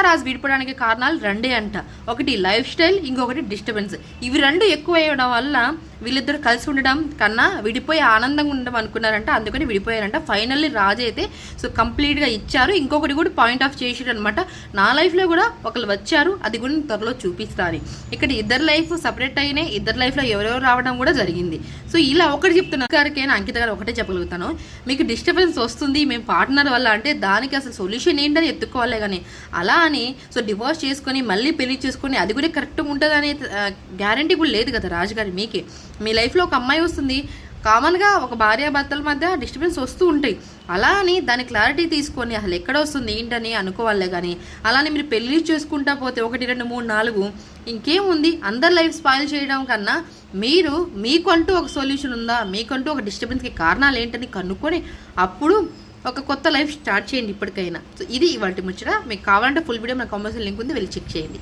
రాజు విడిపోవడానికి కారణాలు రెండే అంట. ఒకటి లైఫ్ స్టైల్, ఇంకొకటి డిస్టర్బెన్స్. ఇవి రెండు ఎక్కువ అయ్యడం వల్ల వీళ్ళిద్దరు కలిసి ఉండడం కన్నా విడిపోయి ఆనందంగా ఉండడం అనుకున్నారంట, అందుకని విడిపోయారంట. ఫైనల్లీ రాజు అయితే సో కంప్లీట్గా ఇచ్చారు. ఇంకొకటి కూడా పాయింట్ ఆఫ్ చేసాడు అనమాట, నా లైఫ్లో కూడా ఒకళ్ళు వచ్చారు, అది కూడా త్వరలో చూపిస్తాను. ఇక్కడ ఇద్దరు లైఫ్ సపరేట్ అయినాయి, ఇద్దరు లైఫ్లో ఎవరెవరు రావడం కూడా జరిగింది. సో ఇలా ఒకటి చెప్తున్నా గారికైనా అంకిత గారు ఒకటే చెప్పగలుగుతాను, మీకు డిస్టర్బెన్స్ వస్తుంది మేము పార్ట్నర్ వల్ల అంటే దానికి అసలు సొల్యూషన్ ఏంటని ఎత్తుక్కోవాలి. కానీ అలా అని సో డివోర్స్ చేసుకొని మళ్ళీ పెళ్లి చేసుకొని అది కూడా కరెక్ట్గా ఉంటుంది అనే గ్యారంటీ కూడా లేదు కదా రాజుగారి. మీకే మీ లైఫ్లో ఒక అమ్మాయి వస్తుంది, కామన్గా ఒక భార్యాభర్తల మధ్య డిస్టర్బెన్స్ వస్తూ ఉంటాయి. అలా అని దాని క్లారిటీ తీసుకొని అసలు ఎక్కడ వస్తుంది ఏంటని అనుకోవాలే. కానీ అలానే మీరు పెళ్లి చేసుకుంటా పోతే 1, 2, 3, 4 ఇంకేముంది, అందరి లైఫ్ స్పాయిల్ చేయడం కన్నా మీరు మీకంటూ ఒక సొల్యూషన్ ఉందా, మీకంటూ ఒక డిస్టర్బెన్స్కి కారణాలు ఏంటని కనుక్కొని అప్పుడు ఒక కొత్త లైఫ్ స్టార్ట్ చేయండి ఇప్పటికైనా. సో ఇది ఇవాళ ముచ్చట. మీకు కావాలంటే ఫుల్ వీడియో మన కామెంట్స్లో లింక్ ఉంది, వెళ్ళి చెక్ చేయండి.